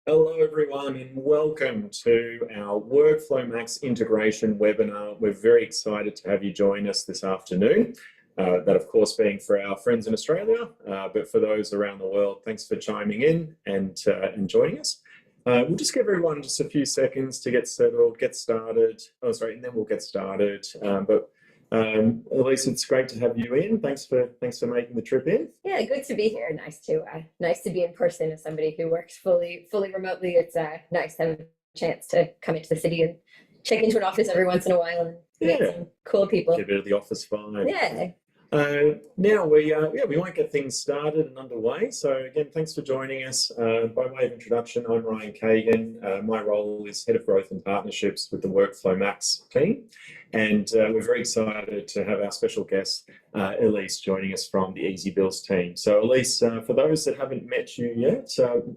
Hello, everyone, and welcome to our WorkflowMax integration webinar. We're very excited to have you join us this afternoon. That, of course, being for our friends in Australia, but for those around the world, thanks for chiming in and joining us. We'll just give everyone just a few seconds to get settled, get started. Oh, sorry, and then we'll get started. Elise, it's great to have you in. Thanks for making the trip in. Yeah, good to be here. Nice to be in person as somebody who works fully remotely. It's nice to have a chance to come into the city and check into an office every once in a while and meet some cool people. Get a bit of the office vibe. Yeah. Now we won't get things started and underway. So again, thanks for joining us. By way of introduction, I'm Ryan Kagan. My role is Head of Growth and Partnerships with the WorkflowMax team. And we're very excited to have our special guest, Elise, joining us from the EzzyBills team. So Elise, for those that haven't met you yet,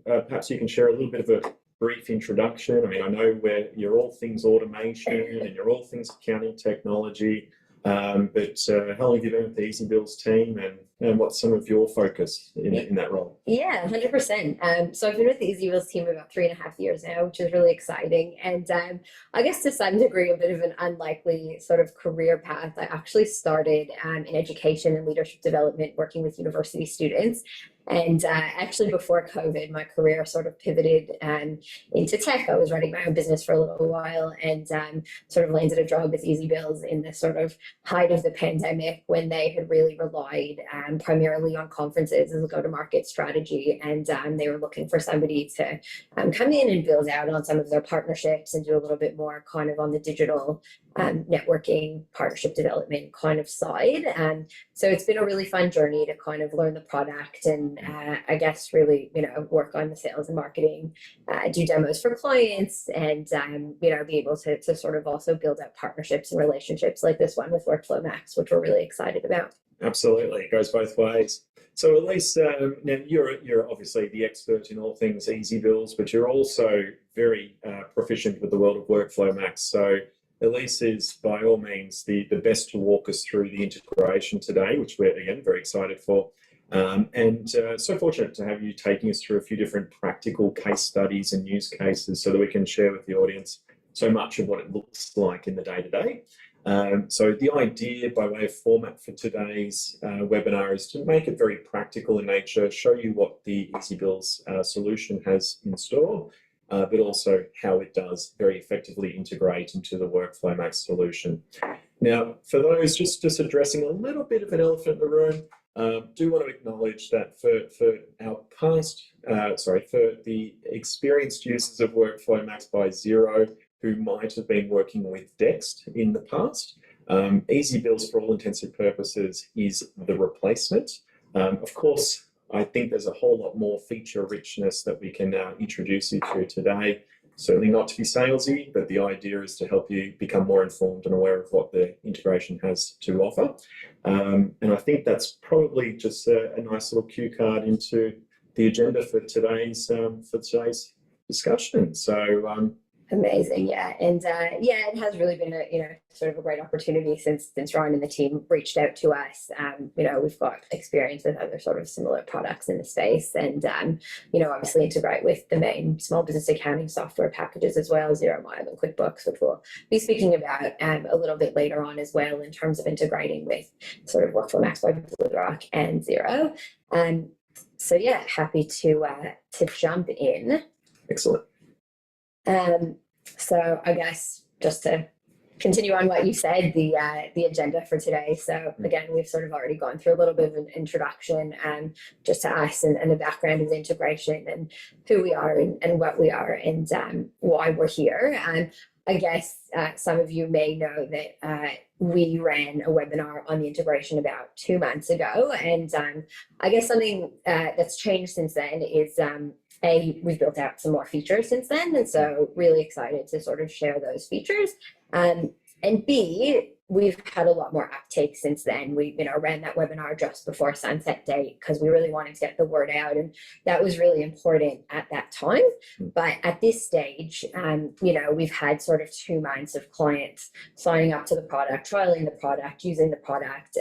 perhaps you can share a little bit of a brief introduction. I mean, I know you're all things automation and you're all things accounting technology. But how long have you been with the EzzyBills team, and what's some of your focus in that role? Yeah, 100%. So I've been with the EzzyBills team about 3.5 years now, which is really exciting. And I guess to some degree, a bit of an unlikely sort of career path. I actually started in education and leadership development, working with university students. And actually, before COVID, my career sort of pivoted into tech. I was running my own business for a little while and sort of landed a job with EzzyBills in the sort of height of the pandemic when they had really relied primarily on conferences as a go-to-market strategy. And they were looking for somebody to come in and build out on some of their partnerships and do a little bit more kind of on the digital networking, partnership development kind of side. So it's been a really fun journey to kind of learn the product and I guess really, work on the sales and marketing, do demos for clients and, be able to sort of also build out partnerships and relationships like this one with WorkflowMax, which we're really excited about. Absolutely. It goes both ways. So Elise, now you're obviously the expert in all things EzzyBills, but you're also very proficient with the world of WorkflowMax. So Elise is by all means the best to walk us through the integration today, which we're again very excited for. So fortunate to have you taking us through a few different practical case studies and use cases so that we can share with the audience so much of what it looks like in the day-to-day. So the idea by way of format for today's webinar is to make it very practical in nature, show you what the EzzyBills solution has in store, but also how it does very effectively integrate into the WorkflowMax solution. Now, for those just addressing a little bit of an elephant in the room, do want to acknowledge that for the experienced users of WorkflowMax by Xero who might have been working with Dext in the past, EzzyBills for all intents and purposes is the replacement. Of course, I think there's a whole lot more feature richness that we can introduce you to today. Certainly not to be salesy, but the idea is to help you become more informed and aware of what the integration has to offer. And I think that's probably just a nice little cue card into the agenda for today's discussion. So amazing, yeah, and it has really been a sort of a great opportunity since Ryan and the team reached out to us. We've got experience with other sort of similar products in the space, and obviously integrate with the main small business accounting software packages as well, Xero Mile and QuickBooks, which we'll be speaking about a little bit later on as well in terms of integrating with sort of WorkflowMax by BlueRock and Xero. So yeah, happy to jump in. Excellent. So I guess just to continue on what you said, the agenda for today. So again, we've sort of already gone through a little bit of an introduction just to us and the background of the integration and who we are and what we are and why we're here. I guess some of you may know that we ran a webinar on the integration about 2 months ago. And I guess something that's changed since then is we've built out some more features since then. And so really excited to sort of share those features. And B, we've had a lot more uptake since then. We, ran that webinar just before sunset date because we really wanted to get the word out, and that was really important at that time. But at this stage, we've had sort of 2 months of clients signing up to the product, trialing the product, using the product.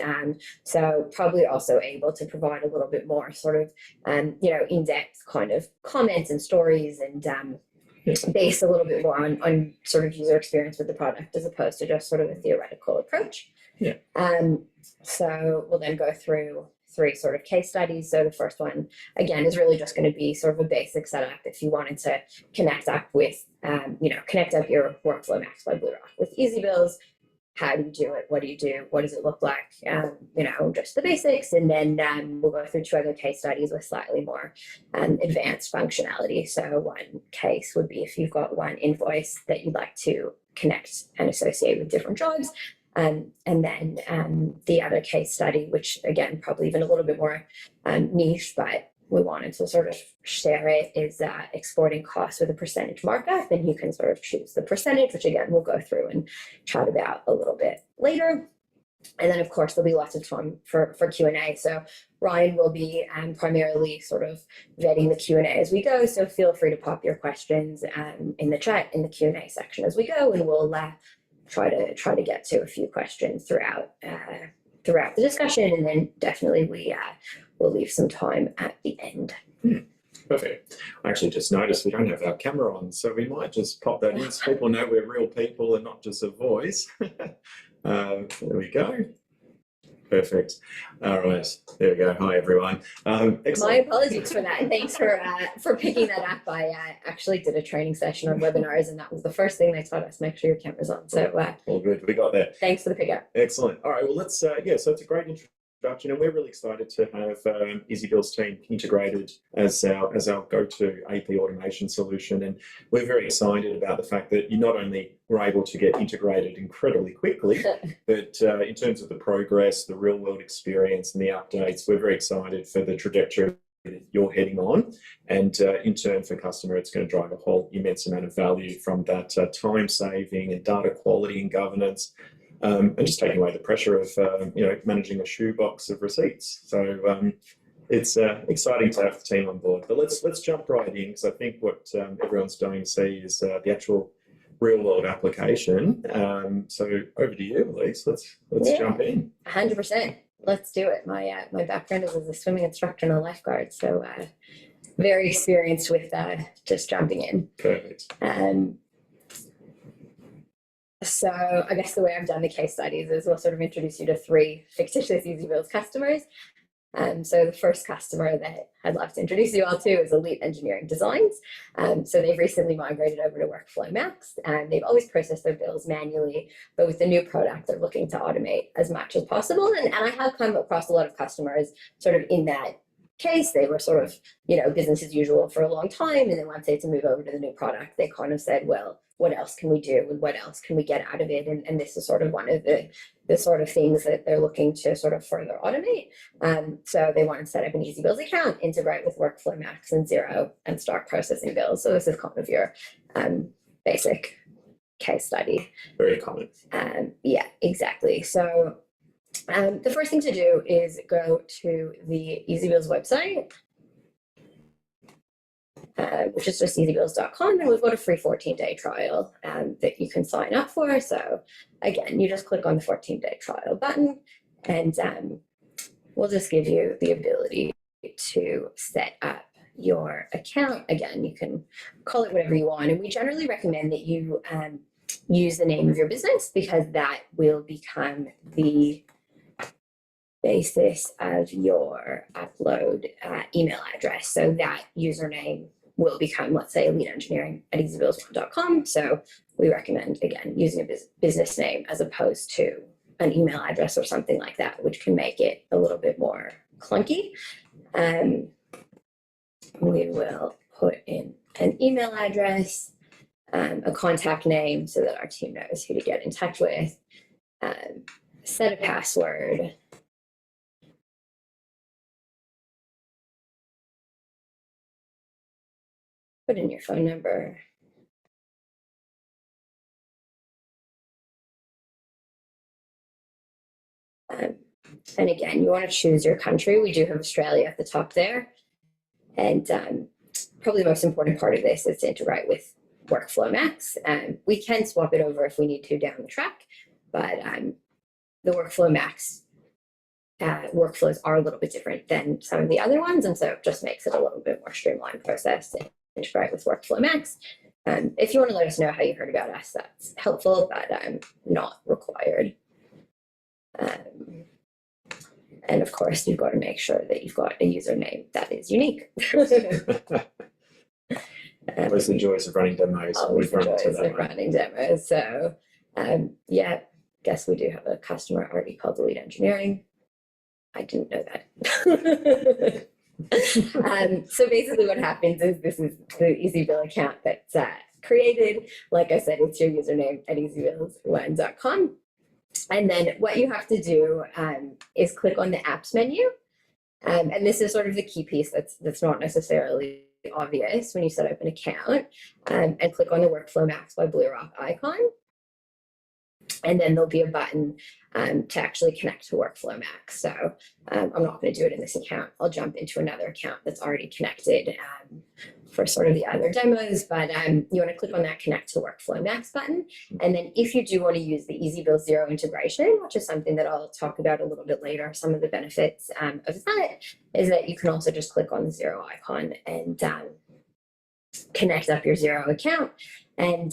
So probably also able to provide a little bit more sort of, in-depth kind of comments and stories, and based a little bit more on sort of user experience with the product as opposed to just sort of a theoretical approach. Yeah. So we'll then go through 3 sort of case studies. So the first one, again, is really just going to be sort of a basic setup if you wanted to connect up with, connect up your WorkflowMax by Blue Rock with EzzyBills. How do you do it? What do you do? What does it look like? Just the basics. And then we'll go through 2 other case studies with slightly more advanced functionality. So one case would be if you've got one invoice that you'd like to connect and associate with different jobs. And then the other case study, which again, probably even a little bit more niche, but we wanted to sort of share it, is exporting costs with a percentage markup. And you can sort of choose the percentage, which again, we'll go through and chat about a little bit later. And then of course, there'll be lots of time for Q&A. So Ryan will be to sort of vetting the Q&A as we go. So feel free to pop your questions in the chat, in the Q&A section as we go, and we'll try to get to a few questions throughout the discussion. And then definitely we'll leave some time at the end. Perfect. I actually just noticed we don't have our camera on, so we might just pop that in so people know we're real people and not just a voice. There we go. Perfect. All right. There we go. Hi, everyone. Excellent. My apologies for that. Thanks for picking that up. I actually did a training session on webinars, and that was the first thing they taught us: make sure your camera's on. So all good. We got that. Thanks for the pickup. Excellent. All right. Well, let's. So it's a great introduction, and we're really excited to have EzzyBills team integrated as our go-to AP automation solution. And we're very excited about the fact that you not only were able to get integrated incredibly quickly, but in terms of the progress, the real-world experience, and the updates, we're very excited for the trajectory that you're heading on. And in turn, for customer, it's going to drive a whole immense amount of value from that time saving and data quality and governance. And just taking away the pressure of managing a shoebox of receipts. So it's exciting to have the team on board. But let's jump right in, because I think what everyone's dying to see is the actual real world application. So over to you, Elise. Let's jump in. 100%. Let's do it. My background is as a swimming instructor and a lifeguard, so very experienced with just jumping in. Perfect. So I guess the way I've done the case studies is we'll sort of introduce you to 3 fictitious EzzyBills customers. So the first customer that I'd love to introduce you all to is Elite Engineering Designs. So they've recently migrated over to WorkflowMax, and they've always processed their bills manually, but with the new product, they're looking to automate as much as possible. And I have come across a lot of customers sort of in that case. They were sort of, business as usual for a long time. And then once they had to move over to the new product, they kind of said, well, what else can we do? And what else can we get out of it? And this is sort of one of the sort of things that they're looking to sort of further automate. So they want to set up an EzzyBills account, integrate with WorkflowMax and Xero, and start processing bills. So this is kind of your basic case study. Very common. Yeah, exactly. So the first thing to do is go to the EzzyBills website, which is just ezzybills.com, and we've got a free 14-day trial that you can sign up for. So again, you just click on the 14-day trial button, and we'll just give you the ability to set up your account. Again, you can call it whatever you want, and we generally recommend that you use the name of your business, because that will become the basis of your upload email address. So that username will become, let's say, eliteengineering@ezzybills.com. So we recommend, again, using a business name as opposed to an email address or something like that, which can make it a little bit more clunky. We will put in an email address, a contact name so that our team knows who to get in touch with, set a password, put in your phone number, And again, you want to choose your country. We do have Australia at the top there. And probably the most important part of this is to integrate with WorkflowMax. We can swap it over if we need to down the track, but the WorkflowMax workflows are a little bit different than some of the other ones, and so it just makes it a little bit more streamlined process to integrate with WorkflowMax. If you want to let us know how you heard about us, that's helpful, but not required. And of course, you've got to make sure that you've got a username that is unique. Always the joys of running demos. Always the joys of running demos. So yeah, guess we do have a customer already called the lead engineering. I didn't know that. So basically what happens is this is the EzzyBill account that's created. Like I said, it's your username at ezzybills1.com. And then what you have to do is click on the apps menu. And this is sort of the key piece that's not necessarily obvious when you set up an account, and click on the WorkflowMax by Blue Rock icon. And then there'll be a button to actually connect to WorkflowMax. So I'm not going to do it in this account. I'll jump into another account that's already connected for sort of the other demos. But you want to click on that Connect to WorkflowMax button. And then if you do want to use the EzzyBills Zero integration, which is something that I'll talk about a little bit later, some of the benefits of that is that you can also just click on the Zero icon and connect up your Zero account. And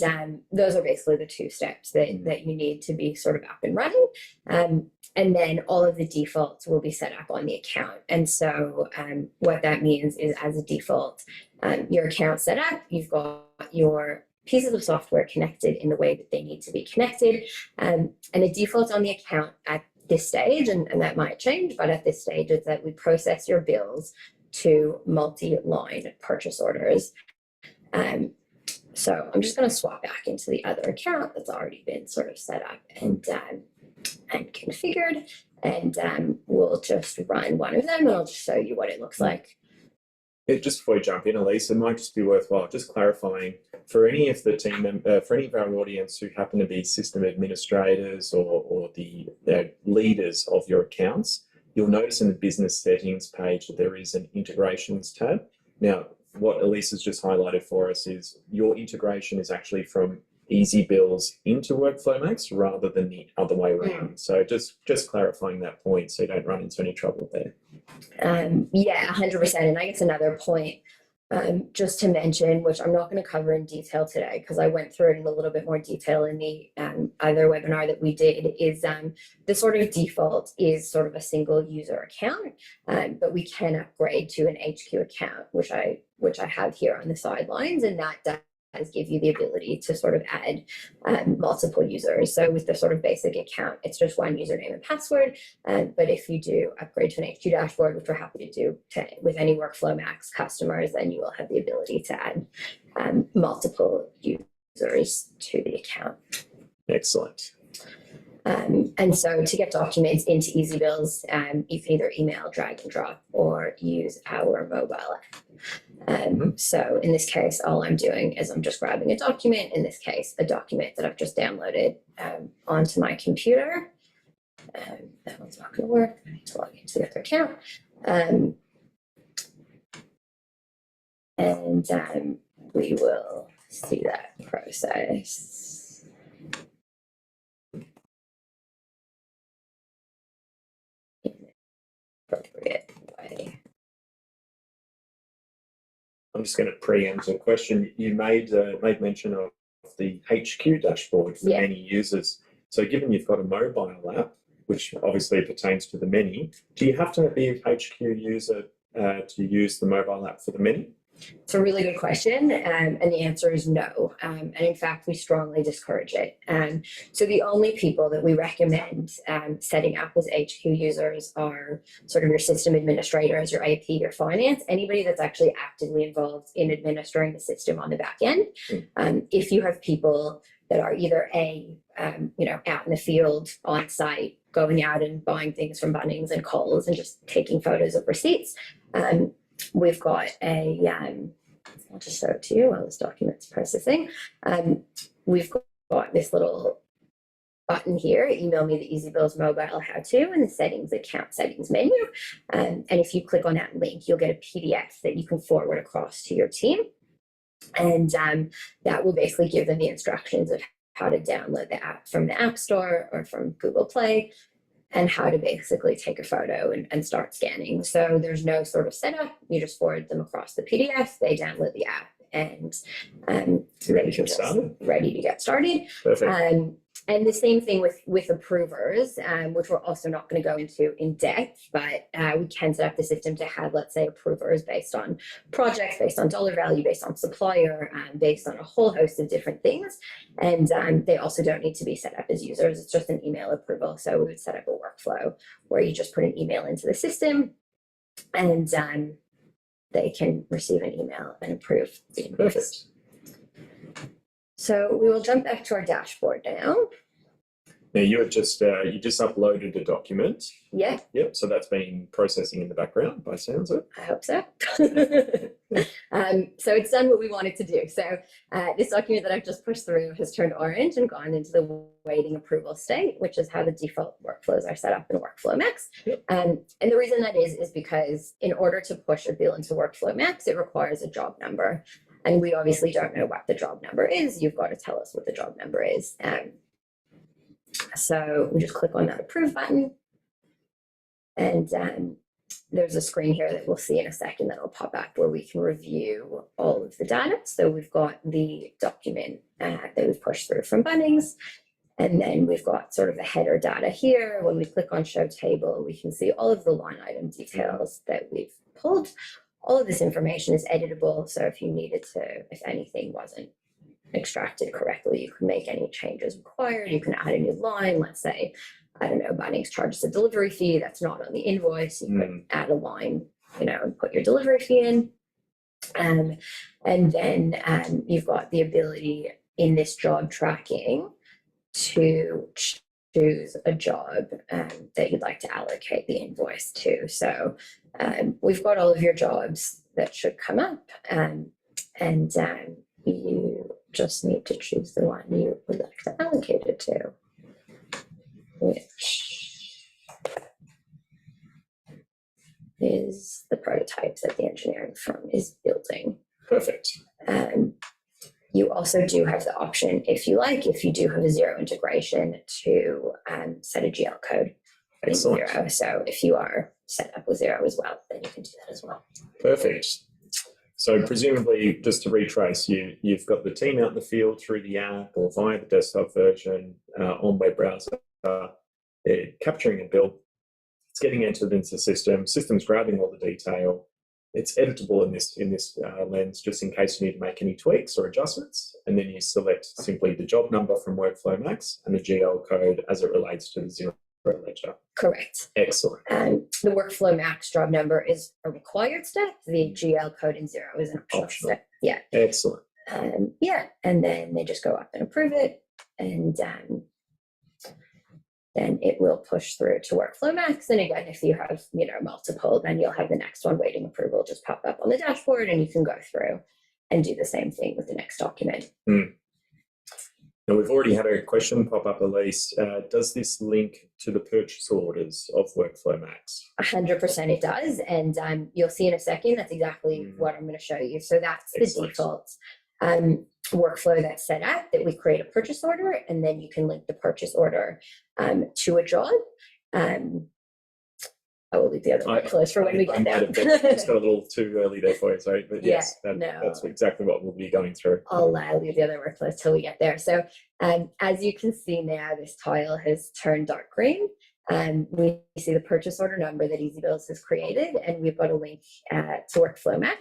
those are basically the two steps that you need to be sort of up and running. And then all of the defaults will be set up on the account. And so what that means is, as a default, your account set up, you've got your pieces of software connected in the way that they need to be connected. And the default on the account at this stage, and that might change, but at this stage, is that we process your bills to multi-line purchase orders. So I'm just going to swap back into the other account that's already been sort of set up and configured, and we'll just run one of them, and I'll just show you what it looks like. Just before we jump in, Elise, it might just be worthwhile just clarifying for any of the team, for any of our audience who happen to be system administrators or the leaders of your accounts, you'll notice in the business settings page that there is an integrations tab. Now, what Elise has just highlighted for us is your integration is actually from EzzyBills into WorkflowMax rather than the other way around. So just clarifying that point so you don't run into any trouble there. Yeah, 100%. And I guess another point just to mention, which I'm not going to cover in detail today because I went through it in a little bit more detail in the other webinar that we did, is the sort of default is sort of a single user account, but we can upgrade to an HQ account, which I have here on the sidelines, and that does give you the ability to sort of add multiple users. So with the sort of basic account, it's just one username and password. But if you do upgrade to an HQ dashboard, which we're happy to do with any WorkflowMax customers, then you will have the ability to add multiple users to the account. Excellent. And so to get documents into EzzyBills, you can either email, drag and drop, or use our mobile app. So in this case, all I'm doing is I'm just grabbing a document, in this case, a document that I've just downloaded onto my computer. That one's not going to work. I need to log into the other account. And we will see that process. In an appropriate way. I'm just going to preempt a question. You made mention of the HQ dashboard for many users. So given you've got a mobile app, which obviously pertains to the many, do you have to be a HQ user to use the mobile app for the many? It's a really good question, and the answer is no. And in fact, we strongly discourage it. So the only people that we recommend setting up as HQ users are sort of your system administrators, your AP, your finance, anybody that's actually actively involved in administering the system on the back end. If you have people that are either out in the field, on site, going out and buying things from Bunnings and Coles and just taking photos of receipts, we've got I'll just show it to you while this document's processing. We've got this little button here, email me the EzzyBills mobile how-to in the settings, account settings menu. And if you click on that link, you'll get a PDF that you can forward across to your team. And that will basically give them the instructions of how to download the app from the App Store or from Google Play, and how to basically take a photo and start scanning. So there's no sort of setup. You just forward them across the PDF, they download the app, and ready to get started. Ready to get started. Perfect. And the same thing with approvers, which we're also not going to go into in depth, but we can set up the system to have, let's say, approvers based on projects, based on dollar value, based on supplier, based on a whole host of different things. And they also don't need to be set up as users. It's just an email approval. So we would set up a workflow where you just put an email into the system, and they can receive an email and approve the invoice. Perfect. So we will jump back to our dashboard now. Now you just uploaded a document. Yeah. Yep. So that's been processing in the background by sounds of it. I hope so. So it's done what we wanted to do. So this document that I've just pushed through has turned orange and gone into the waiting approval state, which is how the default workflows are set up in WorkflowMax. Yep. And the reason that is because in order to push a bill into WorkflowMax, it requires a job number. And we obviously don't know what the job number is. You've got to tell us what the job number is. So we just click on that approve button. And there's a screen here that we'll see in a second that will pop up where we can review all of the data. So we've got the document that we've pushed through from Bunnings. And then we've got sort of the header data here. When we click on show table, we can see all of the line item details that we've pulled. All of this information is editable, so if you needed to, if anything wasn't extracted correctly, you can make any changes required. You can add a new line. Let's say, I don't know, Bunnings charges a delivery fee that's not on the invoice. You could add a line, and put your delivery fee in. And then you've got the ability in this job tracking to choose a job that you'd like to allocate the invoice to. So we've got all of your jobs that should come up, and you just need to choose the one you would like to allocate it to, which is the prototype that the engineering firm is building. Perfect. You also do have the option, if you like, if you do have a Xero integration, to set a GL code in Xero. So if you are set up with Xero as well, then you can do that as well. Perfect. So presumably, just to retrace, you've got the team out in the field through the app or via the desktop version on web browser, capturing a bill. It's getting entered into the system. System's grabbing all the detail. It's editable in this lens, just in case you need to make any tweaks or adjustments. And then you select simply the job number from WorkflowMax and the GL code as it relates to the Xero ledger. Correct. Excellent. The WorkflowMax job number is a required step. The GL code in Xero is an optional step. Yeah. Excellent. Yeah, and then they just go up and approve it, and then it will push through to WorkflowMax. And again, if you have multiple, then you'll have the next one waiting approval just pop up on the dashboard, and you can go through and do the same thing with the next document. Now, we've already had a question pop up, Elise. Does this link to the purchase orders of WorkflowMax? 100% it does. And you'll see in a second, that's exactly what I'm going to show you. So that's the default workflow that's set up, that we create a purchase order, and then you can link the purchase order to a job. I will leave the other one closed for when we get there. It's got a little too early there for you, sorry. But yes, that's exactly what we'll be going through. I'll leave the other work closed till we get there. So as you can see now, this tile has turned dark green. We see the purchase order number that EzzyBills has created, and we've got a link to WorkflowMax.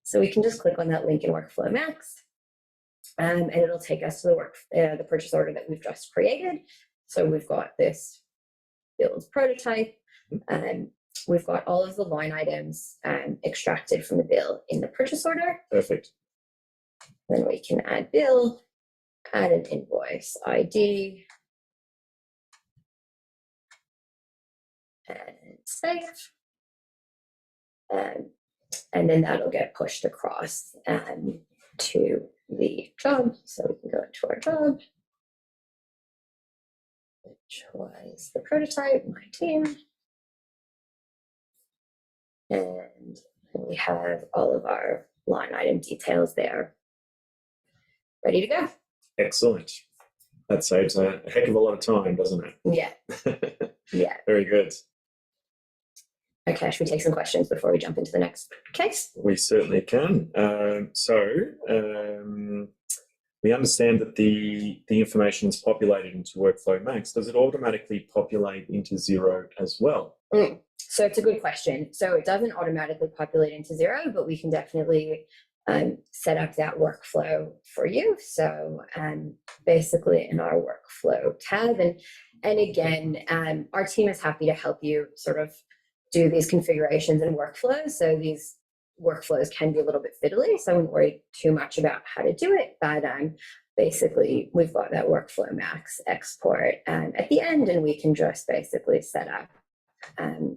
So we can just click on that link in WorkflowMax, and it'll take us to the purchase order that we've just created. So we've got this build prototype. We've got all of the line items extracted from the bill in the purchase order. Perfect. Then we can add bill, add an invoice ID, and save. And then that'll get pushed across to the job. So we can go into our job. which was the prototype, my team. And we have all of our line item details there, ready to go. Excellent. That saves a heck of a lot of time, doesn't it? Yeah. Yeah. Very good. Okay, should we take some questions before we jump into the next case? We certainly can. We understand that the information is populated into WorkflowMax. Does it automatically populate into Xero as well? So it's a good question. So it doesn't automatically populate into Xero, but we can definitely set up that workflow for you. So basically in our workflow tab, and again, our team is happy to help you sort of do these configurations and workflows. So these workflows can be a little bit fiddly, so I wouldn't worry too much about how to do it. But basically, we've got that WorkflowMax export at the end, and we can just basically set up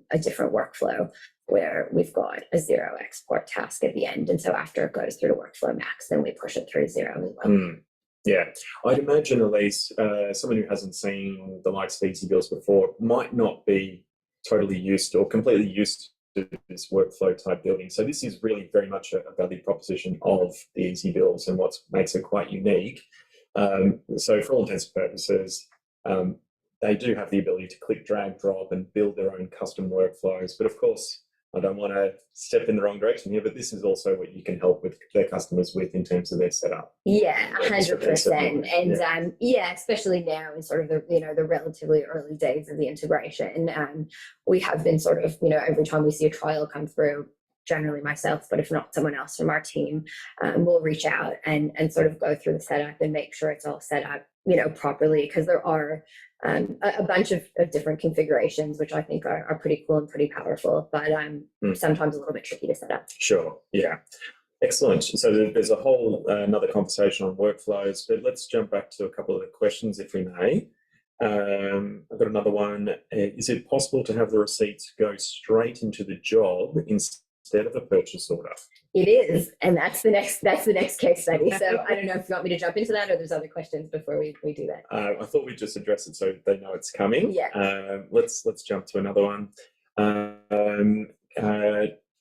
a different workflow where we've got a Xero export task at the end. And so after it goes through to WorkflowMax, then we push it through Xero as well. Yeah, I'd imagine at least someone who hasn't seen the likes of EzzyBills before might not be totally used or completely used to this workflow type building. So this is really very much a value proposition of the EzzyBills and what makes it quite unique. So for all intents and purposes, they do have the ability to click, drag, drop, and build their own custom workflows. But of course, I don't want to step in the wrong direction here, but this is also what you can help with their customers with in terms of their setup. Yeah, 100%. And yeah, especially now in sort of the the relatively early days of the integration, we have been sort of every time we see a trial come through, generally myself, but if not someone else from our team, will reach out and sort of go through the setup and make sure it's all set up properly, because there are a bunch of different configurations, which I think are pretty cool and pretty powerful, but sometimes a little bit tricky to set up. Sure, yeah. Excellent. So there's a whole another conversation on workflows, but let's jump back to a couple of the questions, if we may. I've got another one. Is it possible to have the receipts go straight into the job instead of a purchase order? It is, and that's the next case study. So I don't know if you want me to jump into that, or there's other questions before we do that. I thought we'd just address it so they know it's coming. Yeah. Let's jump to another one.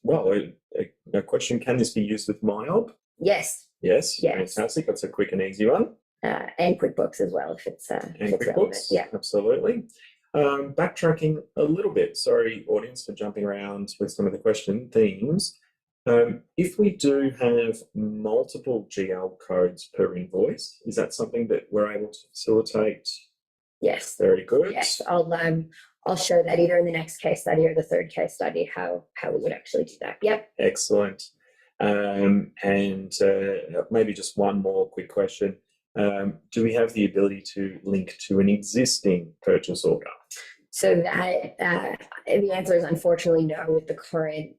Well, a question: can this be used with MyOb? Yes. Yes. Fantastic. That's a quick and easy one. And QuickBooks as well, if it's and if it's QuickBooks. relevant. Yeah. Absolutely. Backtracking a little bit. Sorry, audience, for jumping around with some of the question themes. If we do have multiple GL codes per invoice, is that something that we're able to facilitate? Yes. Very good. Yes, I'll show that either in the next case study or the third case study how we would actually do that. Yep. Excellent. And maybe just one more quick question. Do we have the ability to link to an existing purchase order? So that the answer is unfortunately no, with the current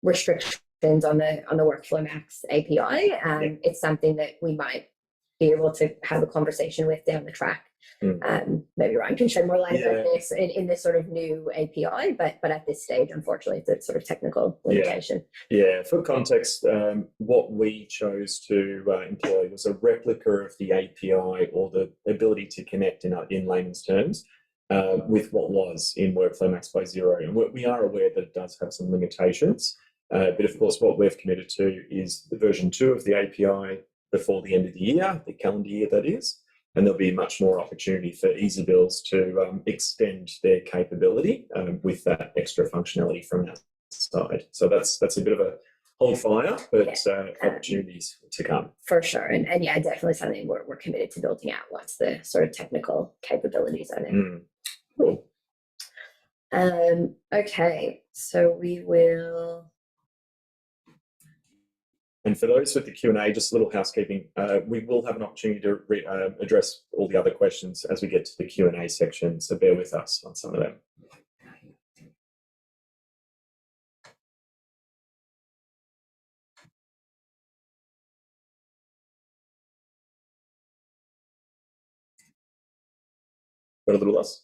restrictions on the WorkflowMax API. It's something that we might be able to have a conversation with down the track. Maybe Ryan can shed more light on this in this sort of new API, but at this stage, unfortunately, it's a sort of technical limitation. Yeah, for context, what we chose to employ was a replica of the API, or the ability to connect in layman's terms, with what was in WorkflowMax by Xero. And we are aware that it does have some limitations, but of course what we've committed to is the version 2 of the API before the end of the year, the calendar year that is, and there'll be much more opportunity for EzzyBills to extend their capability with that extra functionality from our side. So that's a bit of a hold fire, but opportunities to come. For sure. And yeah, definitely something we're committed to building out once the sort of technical capabilities are there. Cool. Okay, so we will. And for those with the Q&A, just a little housekeeping, we will have an opportunity to address all the other questions as we get to the Q&A section, so bear with us on some of them. Got a little lost?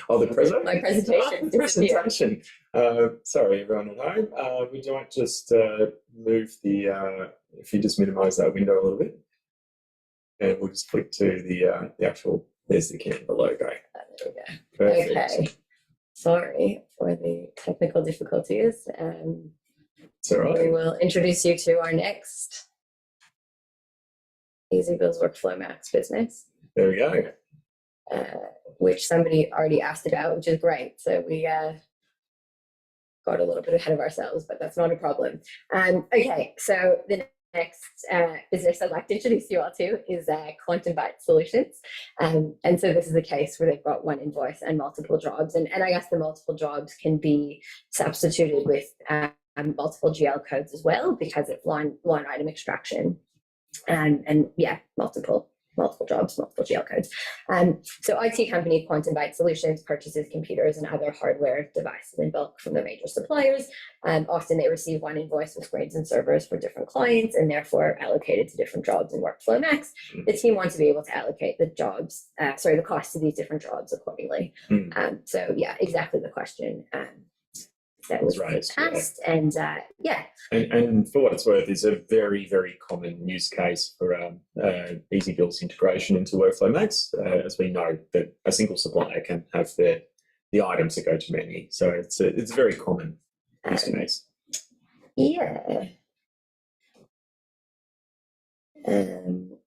Oh, the present? My presentation. Presentation. Sorry, everyone at home. We might just move the, if you just minimize that window a little bit, and we'll just click to the actual There's the Canva logo. There we go. Perfect. Okay. Sorry for the technical difficulties. It's all right. We will introduce you to our next EzzyBills WorkflowMax business. There we go. Which somebody already asked about, which is great. So we got a little bit ahead of ourselves, but that's not a problem. Okay, so the next business I'd like to introduce you all to is Quantum Byte Solutions. And so this is a case where they've got one invoice and multiple jobs. And I guess the multiple jobs can be substituted with multiple GL codes as well, because it's line item extraction. And yeah, multiple jobs, multiple GL codes. So IT company Quantum Byte Solutions purchases computers and other hardware devices in bulk from the major suppliers. Often they receive one invoice with screens and servers for different clients and therefore allocated to different jobs in WorkflowMax. The team wants to be able to allocate the cost of these different jobs accordingly. So yeah, exactly the question that was raised, asked. And yeah. And for what it's worth, it's a very, very common use case for EzzyBills integration into WorkflowMax, as we know that a single supplier can have the items that go to many. So it's a very common use case. Yeah. And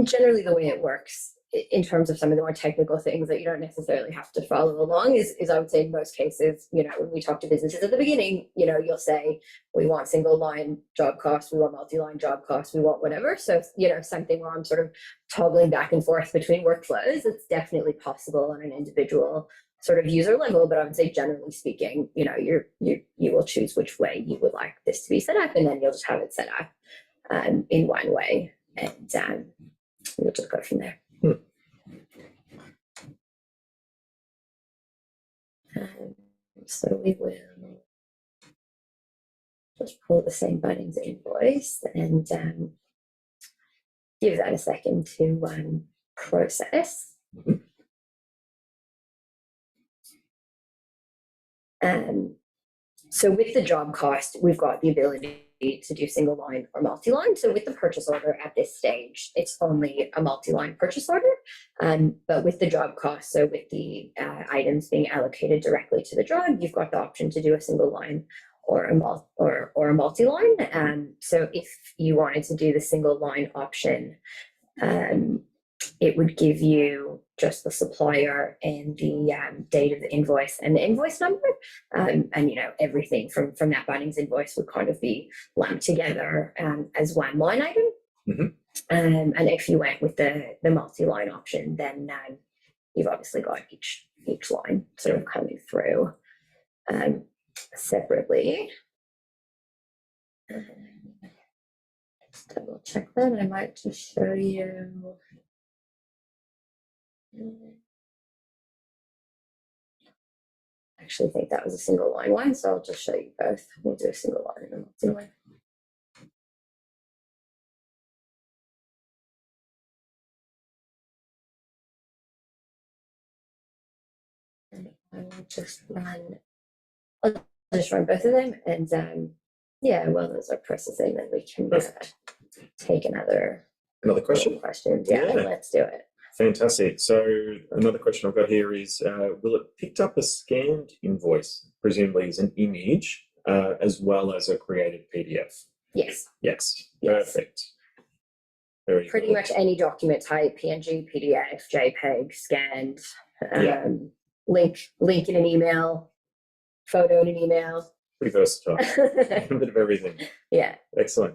generally the way it works in terms of some of the more technical things that you don't necessarily have to follow along is I would say in most cases, you know, when we talk to businesses at the beginning, you know, you'll say, we want single line job costs, we want multi-line job costs, we want whatever. So, you know, something where I'm sort of toggling back and forth between workflows, it's definitely possible on an individual sort of user level, but I would say generally speaking, you know, you will choose which way you would like this to be set up, and then you'll just have it set up in one way, and we'll just go from there. So we will just pull the same Bunnings invoice and give that a second to process. So with the job cost, we've got the ability to do single line or multi-line. So with the purchase order at this stage, it's only a multi-line purchase order. But with the job cost, so with the items being allocated directly to the job, you've got the option to do a single line or a multi-line. So if you wanted to do the single line option, it would give you just the supplier and the date of the invoice and the invoice number. And, you know, everything from that Bunnings invoice would kind of be lumped together as one line item. And if you went with the multi-line option, then you've obviously got each line sort of coming through separately. Let's double check that. I might just show you. I actually think that was a single line one, so I'll just show you both. We'll do a single line and a multi-line. And I will just run both of them, and yeah, while those are processing, then we can take another question. Yeah, let's do it. Fantastic. So another question I've got here is, will it pick up a scanned invoice, presumably as an image, as well as a created PDF? Yes. Yes. Perfect. Very Pretty good. much any document type, PNG, PDF, JPEG, scanned, link in an email, photo in an email. Pretty versatile. A bit of everything. Yeah. Excellent.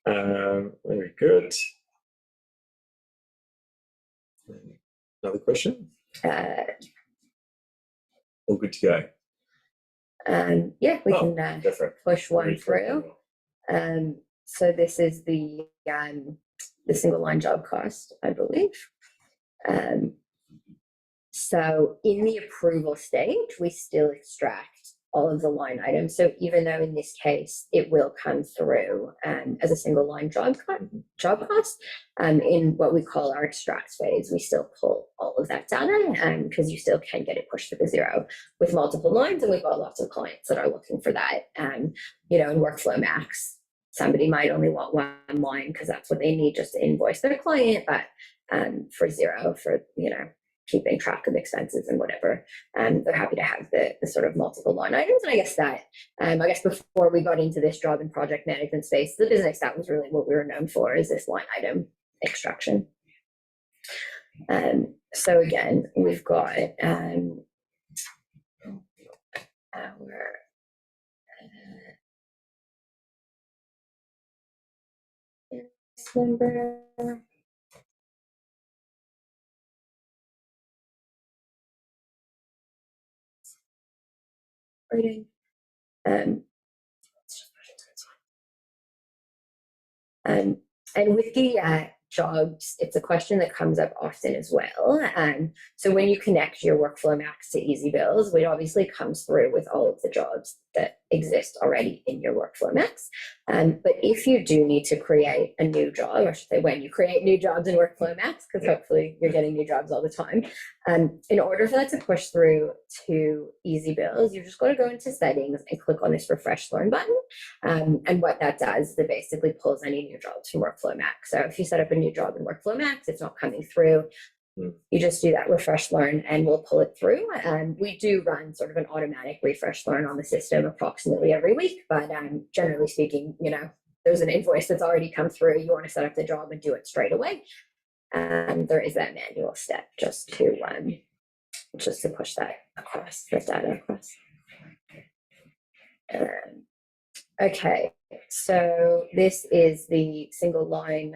Very good. Another question? All good to go. Yeah, we can push one through. So this is the single line job cost, I believe. So in the approval stage, we still extract all of the line items. So even though in this case it will come through as a single line job cost, in what we call our extract phase, we still pull all of that data because you still can get it pushed to the zero with multiple lines, and we've got lots of clients that are looking for that. You know, in WorkflowMax, somebody might only want one line because that's what they need just to invoice their client, but for zero, for, you know, keeping track of expenses and whatever, they're happy to have the sort of multiple line items. And I guess that, I guess before we got into this job and project management space, the business, that was really what we were known for, is this line item extraction. So again, we've got our number. Rating. And with the jobs, it's a question that comes up often as well. So when you connect your WorkflowMax to EzzyBills, it obviously comes through with all of the jobs that exist already in your WorkflowMax. But if you do need to create a new job, or I should say when you create new jobs in WorkflowMax, because hopefully you're getting new jobs all the time, in order for that to push through to EzzyBills, you've just got to go into settings and click on this refresh learn button. And what that does is it basically pulls any new jobs from WorkflowMax. So if you set up a new job in WorkflowMax, it's not coming through. You just do that refresh learn and we'll pull it through. We do run sort of an automatic refresh learn on the system approximately every week, but generally speaking, you know, there's an invoice that's already come through. You want to set up the job and do it straight away. There is that manual step just to push that across, the data across. Okay, so this is the single line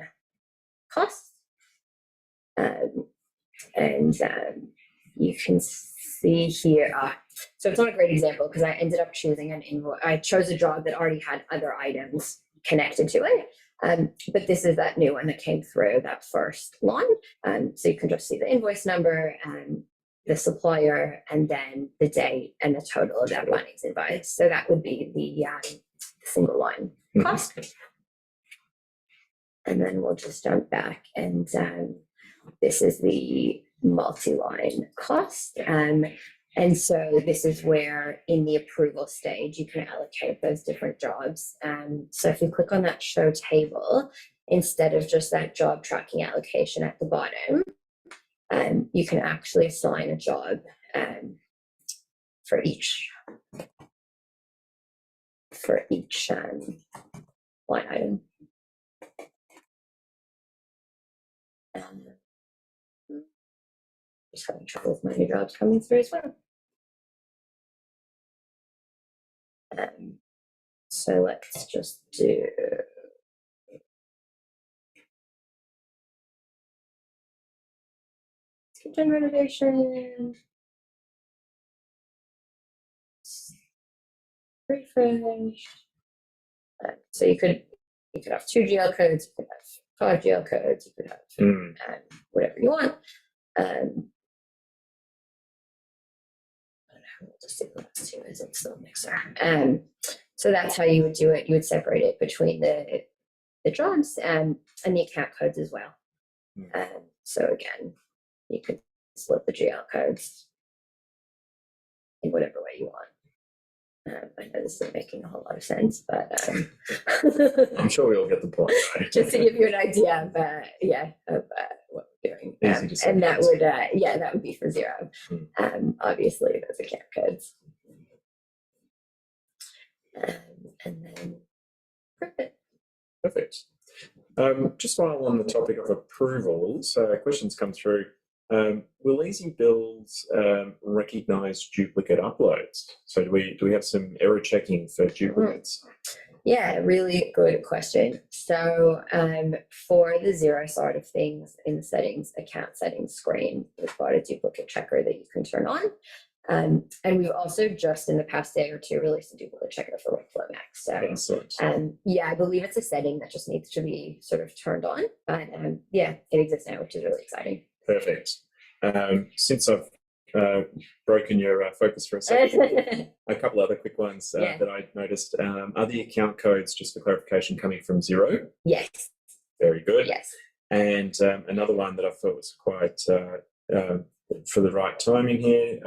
cost. And you can see here, so it's not a great example because I ended up choosing an invoice. I chose a job that already had other items connected to it. But this is that new one that came through, that first line. So you can just see the invoice number and the supplier, and then the date and the total of that runnings invoice. So that would be the single line cost. And then we'll just jump back, and this is the multi-line cost. And so this is where in the approval stage, you can allocate those different jobs. So if you click on that show table, instead of just that job tracking allocation at the bottom, you can actually assign a job for each line item. Just having trouble with my new jobs coming through as well. So let's just do kitchen renovation. Refresh. So you could have 2 GL codes, you could have 5 GL codes, you could have whatever you want. We'll just do the last 2 as it's still a mixer. So that's how you would do it. You would separate it between the jobs and the account codes as well. So again, you could split the GL codes in whatever way you want. I know this isn't making a whole lot of sense, but I'm sure we all get the point, right? Just to give you an idea of what we're doing. And that would that would be for zero. Obviously those account codes. And then Perfect. Just while on the topic of approvals, questions come through. Will EzzyBills recognize duplicate uploads? So do we have some error checking for duplicates? Yeah, really good question. So for the zero side of things in the settings, account settings screen, we've got a duplicate checker that you can turn on. And we've also just in the past day or two released a duplicate checker for WorkflowMax. So yeah, I believe it's a setting that just needs to be sort of turned on. But yeah, it exists now, which is really exciting. Perfect. Since I've broken your focus for a second, a couple other quick ones that I noticed. Are the account codes, just for clarification, coming from zero? Yes. Very good. Yes. And another one that I thought was quite for the right timing here.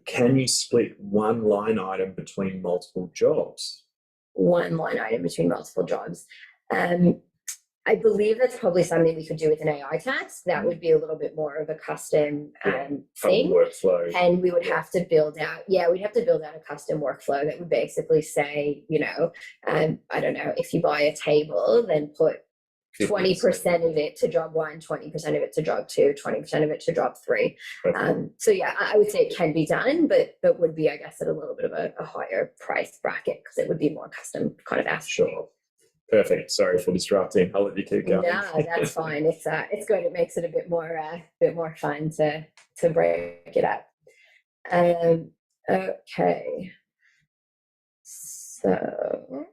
Can you split one line item between multiple jobs? one line item between multiple jobs. I believe that's probably something we could do with an AI task. That would be a little bit more of a custom thing. Workflow. And we would have to build out, we'd have to build out a custom workflow that would basically say, I don't know, if you buy a table, then put 20% of it to job 1, 20% of it to job 2, 20% of it to job 3. So yeah, I would say it can be done, but would be, I guess, at a little bit of a higher price bracket because it would be more custom kind of ask. Sure. Perfect. Sorry for disrupting. I'll let you keep going. No, that's fine. It's good. It makes it a bit more fun to break it up. Okay. So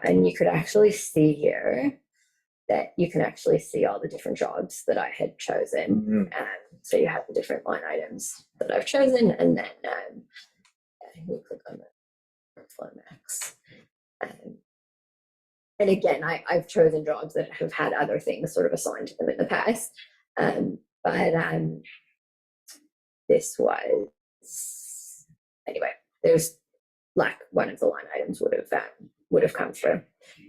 and you could actually see here that you can actually see all the different jobs that I had chosen. So you have the different line items that I've chosen, and then you click on the WorkflowMax. And again, I've chosen jobs that have had other things sort of assigned to them in the past. But this was, anyway, there's like one of the line items would have come through.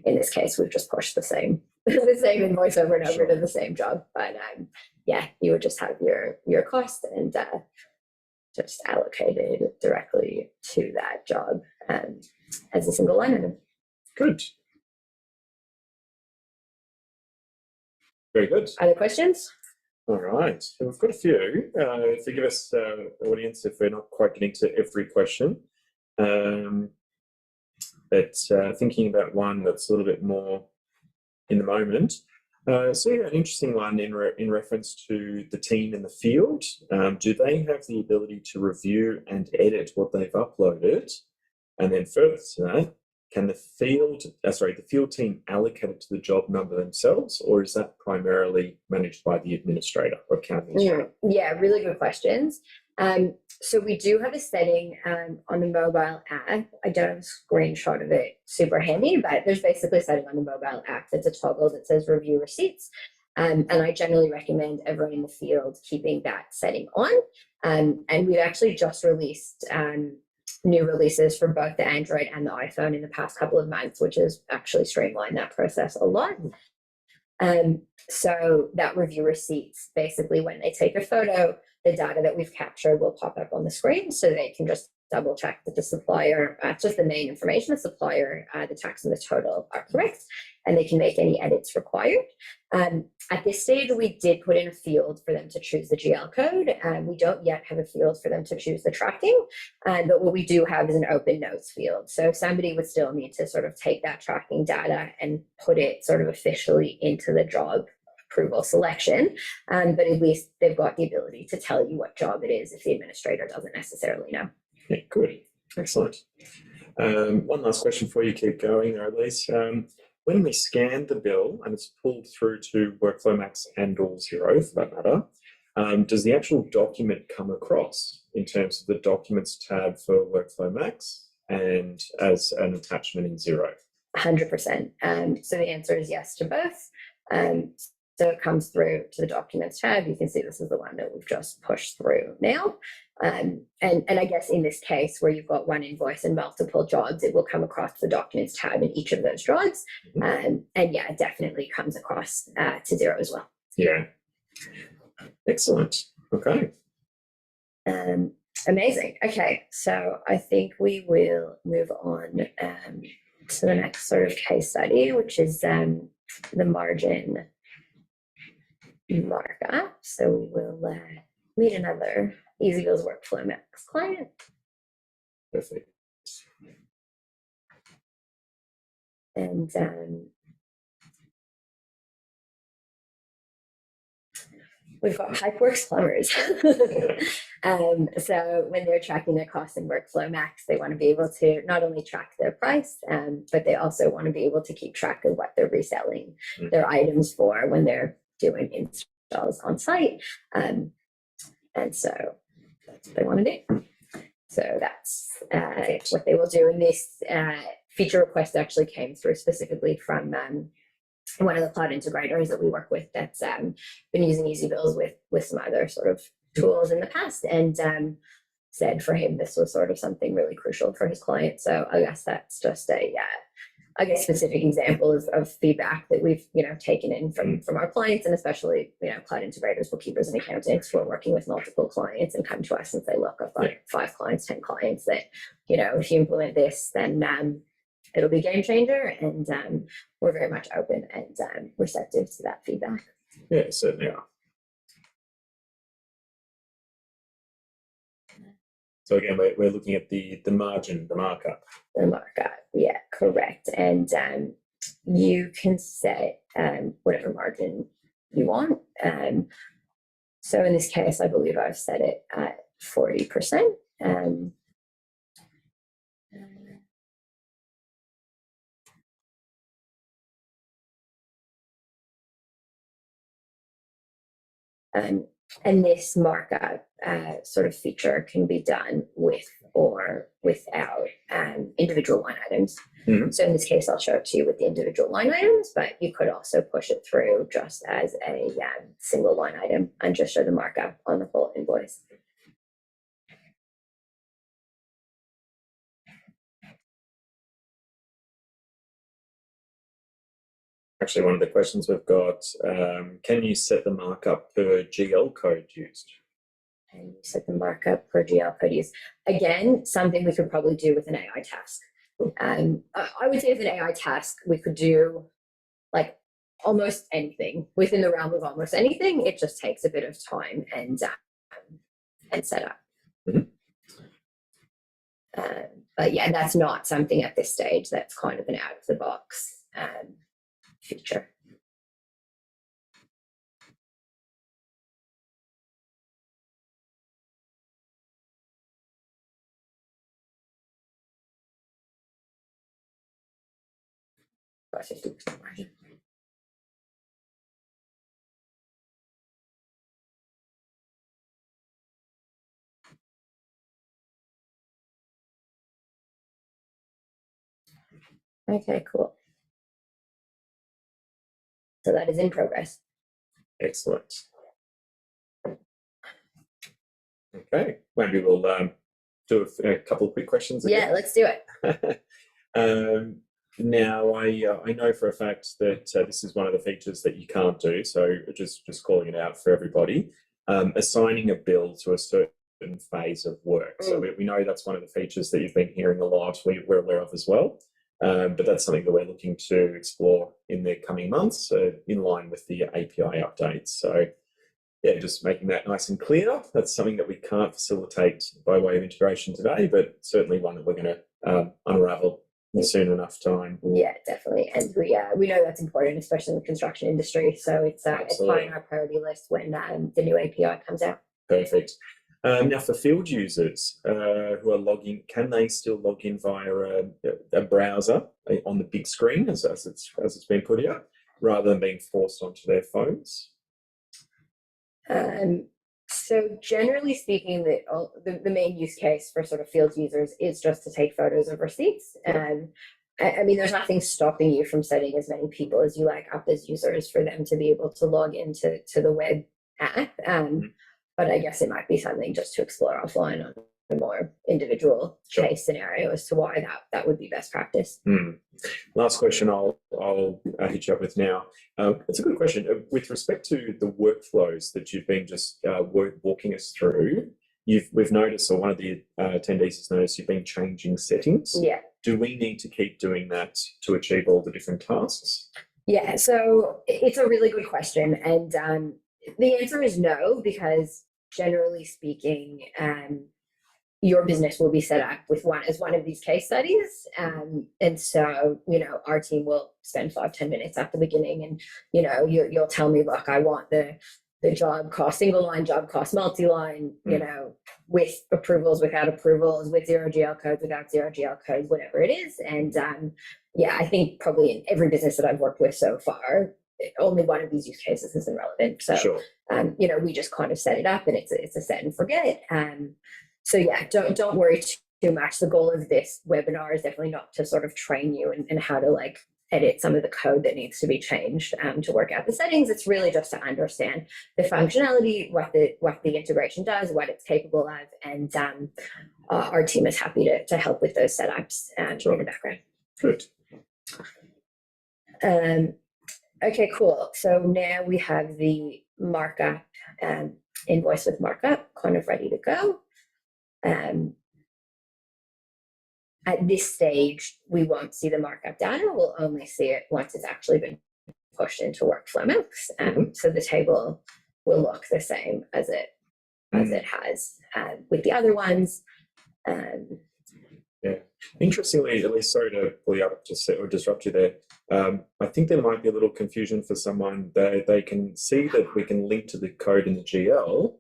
In this case, we've just pushed the same invoice over and over to the same job. But you would just have your cost and just allocated directly to that job as a single line item. Good. Very good. Other questions? All right. So we've got a few. Forgive us, audience, if we're not quite getting to every question. But thinking about one that's a little bit more in the moment. So an interesting one in reference to the team in the field. Do they have the ability to review and edit what they've uploaded? And then further to that, can the field team allocate it to the job number themselves, or is that primarily managed by the administrator or account administrator? Yeah, really good questions. So we do have a setting on the mobile app. I don't have a screenshot of it super handy, but there's basically a setting on the mobile app that's a toggle that says review receipts. And I generally recommend everyone in the field keeping that setting on. And we've actually just released new releases for both the Android and the iPhone in the past couple of months, which has actually streamlined that process a lot. So that review receipts, basically when they take a photo, the data that we've captured will pop up on the screen so they can just double check that the supplier, just the main information, the supplier, the tax and the total are correct, and they can make any edits required. At this stage, we did put in a field for them to choose the GL code, and we don't yet have a field for them to choose the tracking, but what we do have is an open notes field. So somebody would still need to sort of take that tracking data and put it sort of officially into the job approval selection, but at least they've got the ability to tell you what job it is if the administrator doesn't necessarily know. Yeah, good. Excellent. One last question before you keep going there, Elise. When we scan the bill and it's pulled through to WorkflowMax and or Xero for that matter, does the actual document come across in terms of the Documents tab for WorkflowMax and as an attachment in Xero? 100%. So the answer is yes to both. So it comes through to the Documents tab. You can see this is the one that we've just pushed through now. And I guess in this case where you've got one invoice and multiple jobs, it will come across the Documents tab in each of those jobs. And yeah, it definitely comes across to Xero as well. Yeah. Excellent. Okay. Amazing. Okay, so I think we will move on to the next sort of case study, which is the margin markup. So we will meet another EzzyBills WorkflowMax client. Perfect. And we've got Pipeworks plumbers. So when they're tracking their costs in WorkflowMax, they want to be able to not only track their price, but they also want to be able to keep track of what they're reselling their items for when they're doing installs on site. And so that's what they want to do. So that's what they will do. And this feature request actually came through specifically from one of the cloud integrators that we work with that's been using EzzyBills with some other sort of tools in the past, and said for him this was sort of something really crucial for his client. So I guess that's just a specific example of feedback that we've taken in from our clients, and especially cloud integrators, bookkeepers, and accountants who are working with multiple clients and come to us and say, look, I've got 5 clients, 10 clients that if you implement this, then it'll be a game changer, and we're very much open and receptive to that feedback. Yeah, certainly are. So again, we're looking at the margin, the markup. The markup, yeah, correct. And you can set whatever margin you want. So in this case, I believe I've set it at 40%. And this markup sort of feature can be done with or without individual line items. Mm-hmm. So in this case, I'll show it to you with the individual line items, but you could also push it through just as a single line item and just show the markup on the full invoice. Actually, one of the questions we've got, can you set the markup per GL code used? And you set the markup per GL code used. Again, something we could probably do with an AI task. I would say with an AI task, we could do like almost anything within the realm of almost anything. It just takes a bit of time and setup. Mm-hmm. But yeah, that's not something at this stage that's kind of an out of the box feature. About 50% margin. Okay, cool. So that is in progress. Excellent. Okay, maybe we'll do a couple of quick questions again. Yeah, let's do it. Now, I know for a fact that this is one of the features that you can't do, so just calling it out for everybody. Assigning a bill to a certain phase of work. So we know that's one of the features that you've been hearing a lot, we're aware of as well. But that's something that we're looking to explore in the coming months, in line with the API updates. So yeah, just making that nice and clear. That's something that we can't facilitate by way of integration today, but certainly one that we're going to unravel in soon enough time. Yeah, definitely. And we know that's important, especially in the construction industry. So it's high on our priority list when the new API comes out. Perfect. Now, for field users who are logging, can they still log in via a browser on the big screen as it's been put here, rather than being forced onto their phones? So generally speaking, the main use case for sort of field users is just to take photos of receipts. I mean, there's nothing stopping you from setting as many people as you like up as users for them to be able to log into the web app. But I guess it might be something just to explore offline on a more individual case scenario as to why that would be best practice. Last question I'll hit you up with now. It's a good question. With respect to the workflows that you've been just walking us through, we've noticed, or one of the attendees has noticed, you've been changing settings. Yeah. Do we need to keep doing that to achieve all the different tasks? Yeah, so it's a really good question. And the answer is no, because generally speaking, your business will be set up with one of these case studies. And so, our team will spend 5-10 minutes at the beginning and, you'll tell me, look, I want the job cost, single line job cost, multi-line, with approvals, without approvals, with 0 GL codes, without 0 GL codes, whatever it is. And I think probably in every business that I've worked with so far, only one of these use cases is irrelevant. So, sure. We just kind of set it up, and it's a set and forget. So yeah, don't worry too much. The goal of this webinar is definitely not to sort of train you in how to like edit some of the code that needs to be changed to work out the settings. It's really just to understand the functionality, what the integration does, what it's capable of, and our team is happy to help with those setups in the background. Good. Okay, cool. So now we have the markup, invoice with markup kind of ready to go. At this stage, we won't see the markup data. We'll only see it once it's actually been pushed into WorkflowMax. So the table will look the same as it has with the other ones. Yeah. Interestingly, at least, sorry to pull you up or disrupt you there. I think there might be a little confusion for someone. They can see that we can link to the code in the GL,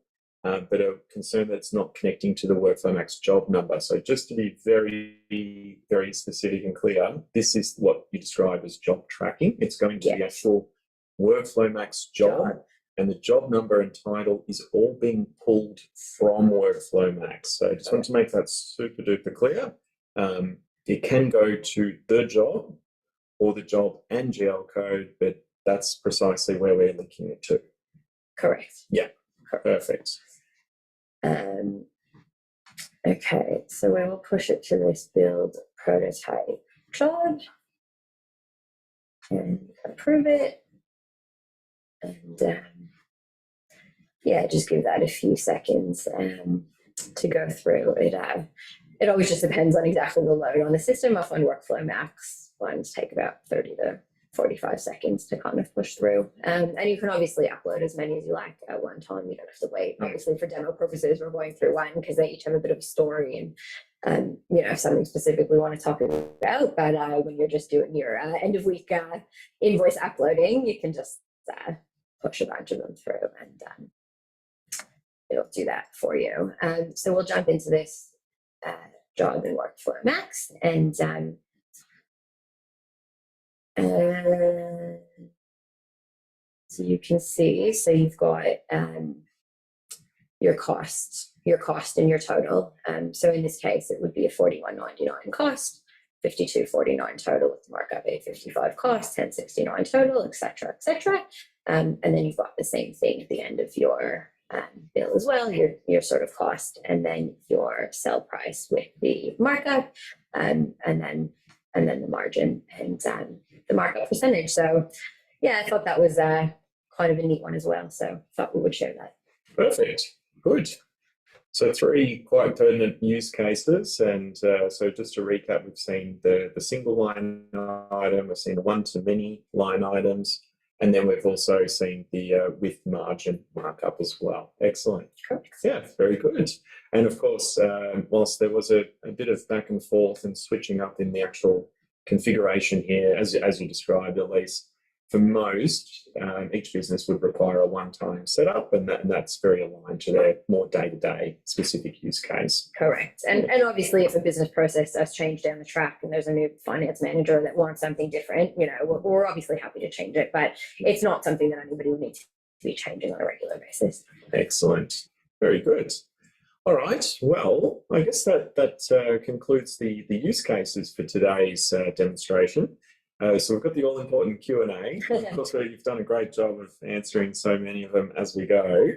but are concerned that it's not connecting to the WorkflowMax job number. So just to be very, very specific and clear, this is what you describe as job tracking. It's going to the actual WorkflowMax job, and the job number and title is all being pulled from WorkflowMax. So I just want to make that super duper clear. It can go to the job or the job and GL code, but that's precisely where we're linking it to. Correct. Yeah, perfect. Okay, so we will push it to this build prototype job and approve it. And yeah, just give that a few seconds to go through. It always just depends on exactly the load on the system. Often WorkflowMax ones take about 30 to 45 seconds to kind of push through. And you can obviously upload as many as you like at one time. You don't have to wait. Obviously, for demo purposes, we're going through one because they each have a bit of a story and something specific we want to talk about. But when you're just doing your end of week invoice uploading, you can just push a bunch of them through, and it'll do that for you. So we'll jump into this job in WorkflowMax, and so you can see, so you've got your cost and your total. So in this case, it would be a $41.99 cost, $52.49 total with the markup, $8.55 cost, $10.69 total, etc., etc. And then you've got the same thing at the end of your bill as well, your sort of cost, and then your sell price with the markup, and then the margin and the markup percentage. So yeah, I thought that was kind of a neat one as well. So thought we would share that. Perfect. Good. So 3 quite pertinent use cases. And so just to recap, we've seen the single line item, we've seen the one-to-many line items, and then we've also seen the with margin markup as well. Excellent. Correct. Yeah, very good. And of course, whilst there was a bit of back and forth and switching up in the actual configuration here, as you described, at least, for most, each business would require a one-time setup, and that's very aligned to their more day-to-day specific use case. Correct. And obviously, if a business process does change down the track and there's a new finance manager that wants something different, we're obviously happy to change it, but it's not something that anybody would need to be changing on a regular basis. Excellent. Very good. All right. Well, I guess that concludes the use cases for today's demonstration. So we've got the all-important Q&A. Of course, you've done a great job of answering so many of them as we go,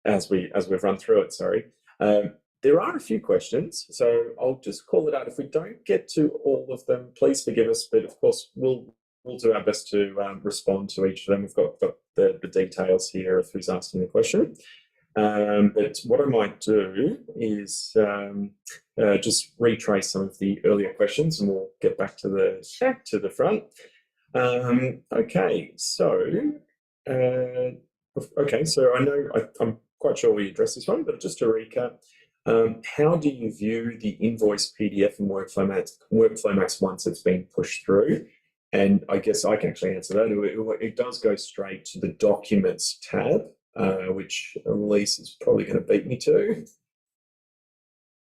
as we've run through it. Sorry. There are a few questions, so I'll just call it out. If we don't get to all of them, please forgive us. But of course, we'll do our best to respond to each of them. We've got the details here of who's asking the question. But what I might do is just retrace some of the earlier questions, and we'll get back to the front. Okay, so I know I'm quite sure we addressed this one, but just to recap, how do you view the invoice PDF in WorkflowMax once it's been pushed through? And I guess I can actually answer that. It does go straight to the Documents tab, which Elise is probably going to beat me to.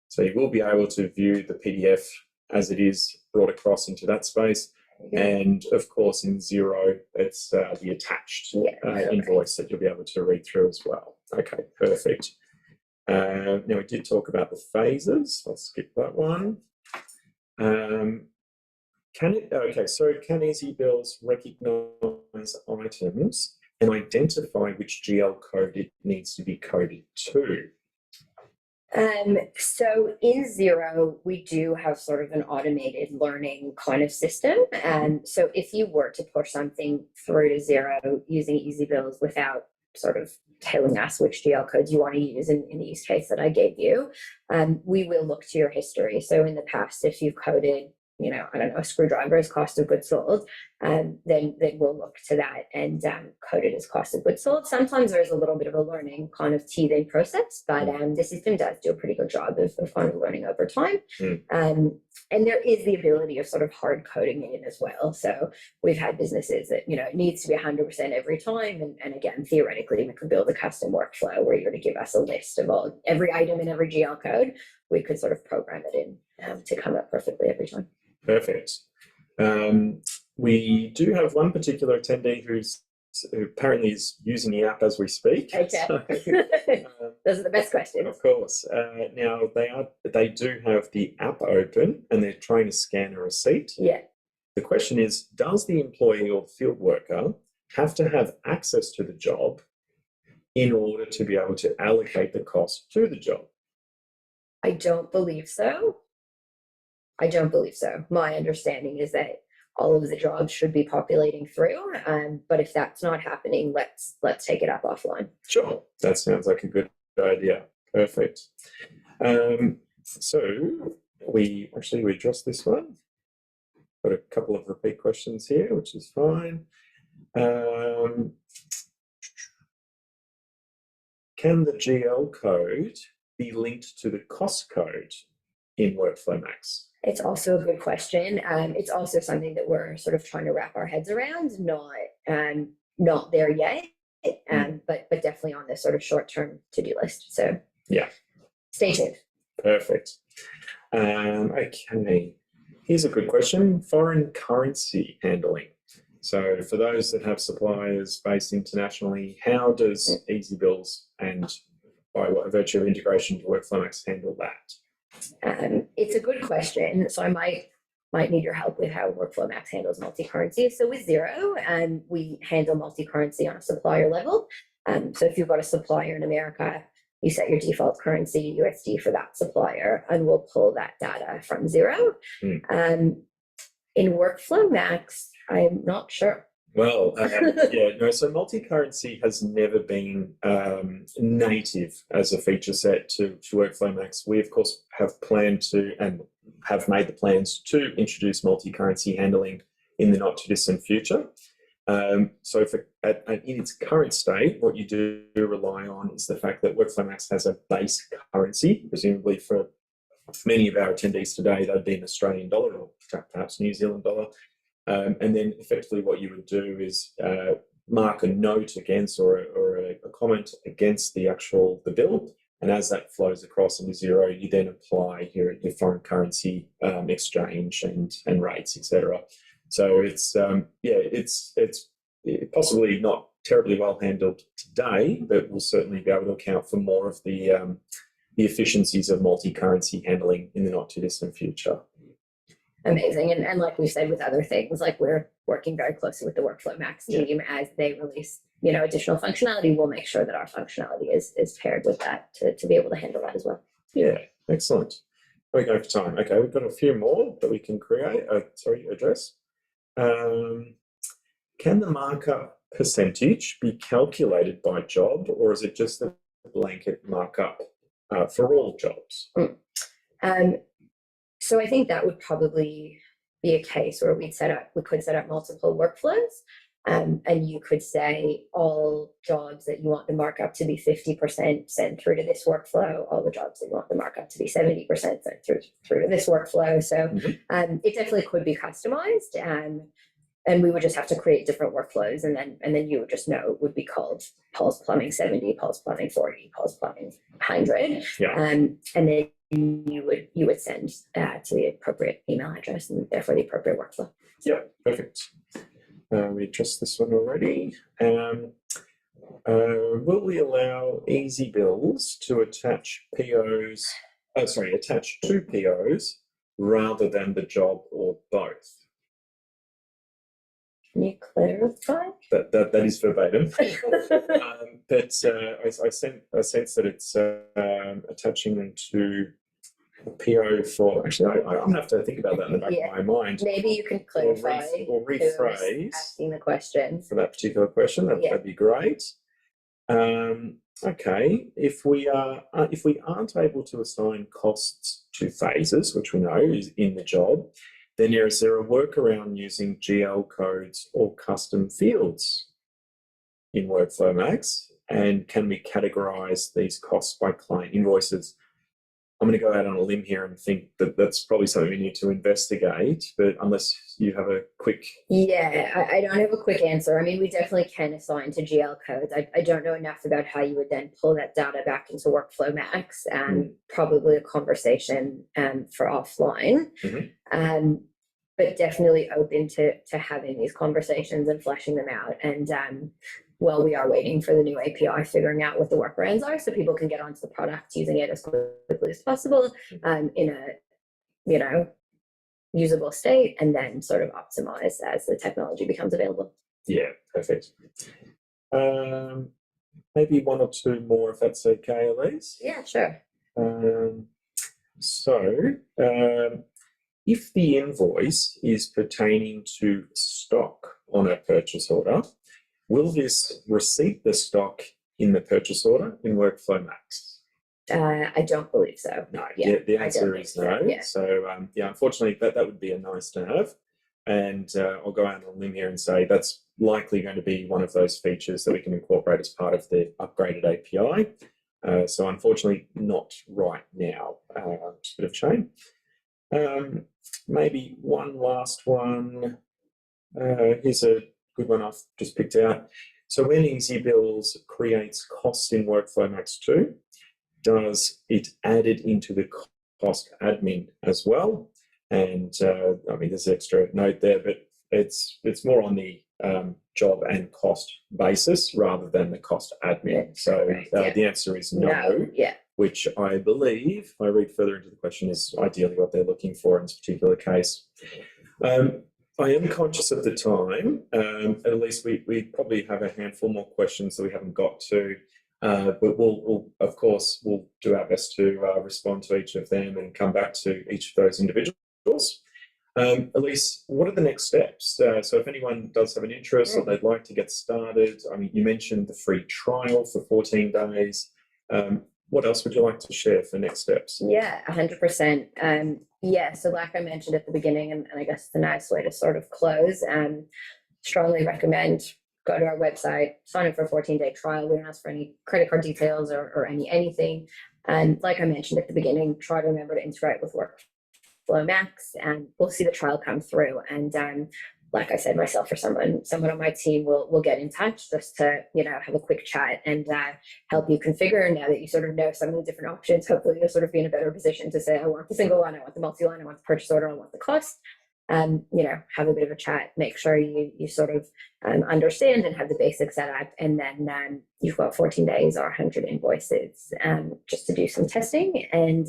So you will be able to view the PDF as it is brought across into that space. And of course, in Xero, it's the attached invoice that you'll be able to read through as well. Okay, perfect. Now we did talk about the phases. I'll skip that one. Can EzzyBills recognize items and identify which GL code it needs to be coded to? So in Zero, we do have sort of an automated learning kind of system. So if you were to push something through to Zero using EzzyBills without sort of telling us which GL codes you want to use in the use case that I gave you, we will look to your history. So in the past, if you've coded, I don't know, a screwdriver as cost of goods sold, then we'll look to that and code it as cost of goods sold. Sometimes there's a little bit of a learning kind of teething process, but the system does do a pretty good job of kind of learning over time. And there is the ability of sort of hard coding it in as well. So we've had businesses that, it needs to be 100% every time. And again, theoretically, we could build a custom workflow where you're to give us a list of every item in every GL code. We could sort of program it in to come up perfectly every time. Perfect. We do have one particular attendee who apparently is using the app as we speak. Okay. So, those are the best questions. Of course. Now they do have the app open and they're trying to scan a receipt. Yeah. The question is, does the employee or field worker have to have access to the job in order to be able to allocate the cost to the job? I don't believe so. My understanding is that all of the jobs should be populating through, but if that's not happening, let's take it up offline. Sure, that sounds like a good idea. Perfect. So we addressed this one. Got a couple of repeat questions here, which is fine. Can the GL code be linked to the cost code in WorkflowMax? It's also a good question. It's also something that we're sort of trying to wrap our heads around. Not there yet, but definitely on this sort of short-term to-do list. So yeah, stay tuned. Perfect. Okay, here's a good question: foreign currency handling. So for those that have suppliers based internationally, how does EzzyBills and by what virtue of integration to WorkflowMax handle that? It's a good question. So I might need your help with how WorkflowMax handles multi-currency. So with Zero, we handle multi-currency on a supplier level. So if you've got a supplier in America, you set your default currency USD for that supplier, and we'll pull that data from Zero. In WorkflowMax, I'm not sure. Well, so multi-currency has never been native as a feature set to WorkflowMax. We, of course, have planned to and have made the plans to introduce multi-currency handling in the not-too-distant future. So in its current state, what you do rely on is the fact that WorkflowMax has a base currency, presumably for many of our attendees today, that'd be an Australian dollar or perhaps New Zealand dollar. And then effectively what you would do is mark a note against or a comment against the bill. And as that flows across into Zero, you then apply your foreign currency exchange and rates, etc. So it's possibly not terribly well handled today, but we'll certainly be able to account for more of the efficiencies of multi-currency handling in the not too distant future. Amazing. And like we said with other things, like we're working very closely with the WorkflowMax team as they release, additional functionality. We'll make sure that our functionality is paired with that to be able to handle that as well. Yeah, excellent. We're going for time. Okay, we've got a few more that we can address. Can the markup percentage be calculated by job, or is it just a blanket markup for all jobs? So I think that would probably be a case where we could set up multiple workflows, and you could say all jobs that you want the markup to be 50% sent through to this workflow, all the jobs that you want the markup to be 70% sent through to this workflow. So it definitely could be customized, and we would just have to create different workflows, and then you would just know it would be called Pulse Plumbing 70, Pulse Plumbing 40, Pulse Plumbing 100, and then you would send to the appropriate email address and therefore the appropriate workflow. Yeah, perfect. We addressed this one already. Will we allow EzzyBills to attach to POs rather than the job or both? Can you clarify? That is verbatim. But I sense that it's attaching them to a PO for. Actually, I'm gonna have to think about that in the back of my mind. Maybe you can clarify or rephrase asking the question for that particular question. That'd be great. Okay, if we aren't able to assign costs to phases, which we know is in the job, then is there a workaround using GL codes or custom fields in WorkflowMax? And can we categorize these costs by client invoices? I'm going to go out on a limb here and think that that's probably something we need to investigate, but unless you have a quick... Yeah, I don't have a quick answer. I mean, we definitely can assign to GL codes. I don't know enough about how you would then pull that data back into WorkflowMax, and probably a conversation for offline. But definitely open to having these conversations and fleshing them out. And while we are waiting for the new API, figuring out what the workarounds are so people can get onto the product using it as quickly as possible in a usable state, and then sort of optimize as the technology becomes available. Yeah, perfect. Maybe one or two more, if that's okay, Elise. Yeah, sure. If the invoice is pertaining to stock on a purchase order, will this receipt the stock in the purchase order in WorkflowMax? I don't believe so. No. The answer is no. So unfortunately, that would be a nice to have. And I'll go out on a limb here and say that's likely going to be one of those features that we can incorporate as part of the upgraded API. So unfortunately, not right now. Just a bit of shame. Maybe one last one. Here's a good one I've just picked out. So when EzzyBills creates costs in WorkflowMax 2, does it add it into the cost admin as well? And I mean, there's an extra note there, but it's more on the job and cost basis rather than the cost admin. So the answer is no. Which I believe, if I read further into the question, is ideally what they're looking for in this particular case. I am conscious of the time. At least we probably have a handful more questions that we haven't got to. But we'll of course, we'll do our best to respond to each of them and come back to each of those individuals. Elise, what are the next steps? So if anyone does have an interest or they'd like to get started, I mean, you mentioned the free trial for 14 days. What else would you like to share for next steps? Yeah, 100%. So like I mentioned at the beginning, and I guess the nice way to sort of close, strongly recommend go to our website, sign up for a 14-day trial. We don't ask for any credit card details or anything. And like I mentioned at the beginning, try to remember to integrate with WorkflowMax, and we'll see the trial come through. And like I said, myself or someone on my team will get in touch just to have a quick chat and help you configure. Now that you sort of know some of the different options, hopefully you'll sort of be in a better position to say, I want the single line, I want the multi-line, I want the purchase order, I want the cost. Have a bit of a chat, make sure you sort of understand and have the basics set up, and then you've got 14 days or 100 invoices just to do some testing. And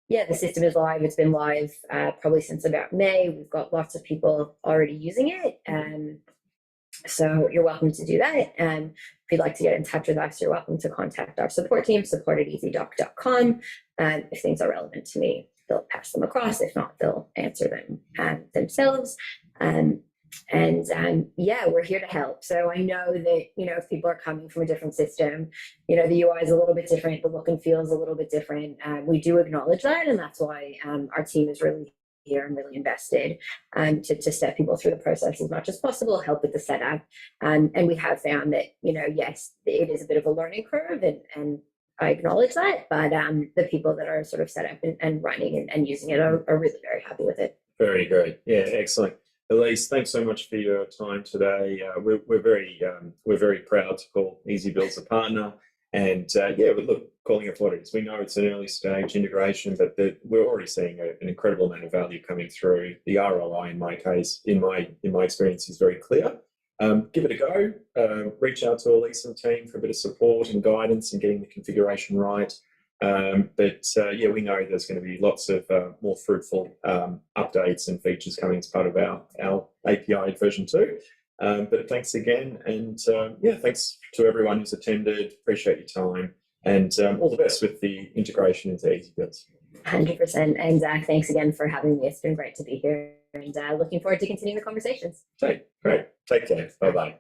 the system is live. It's been live probably since about May. We've got lots of people already using it. So you're welcome to do that. If you'd like to get in touch with us, you're welcome to contact our support team, support@ezzydoc.com. If things are relevant to me, they'll pass them across. If not, they'll answer them themselves. We're here to help. So I know that, if people are coming from a different system, the UI is a little bit different, the look and feel is a little bit different. We do acknowledge that, and that's why our team is really here and really invested to step people through the process as much as possible, help with the setup. And we have found that, yes, it is a bit of a learning curve, and I acknowledge that, but the people that are sort of set up and running and using it are really very happy with it. Very good. Yeah, excellent. Elise, thanks so much for your time today. We're very proud to call EzzyBills a partner, and look, calling it what it is. We know it's an early stage integration, but we're already seeing an incredible amount of value coming through. The ROI, in my case, in my experience, is very clear. Give it a go. Reach out to Elise and team for a bit of support and guidance in getting the configuration right. Yeah, we know there's going to be lots of more fruitful updates and features coming as part of our API version 2. But thanks again, and yeah, thanks to everyone who's attended. Appreciate your time, and all the best with the integration into EzzyBills. 100%. And thanks again for having me. It's been great to be here, and looking forward to continuing the conversations. Okay, great. Take care. Bye bye.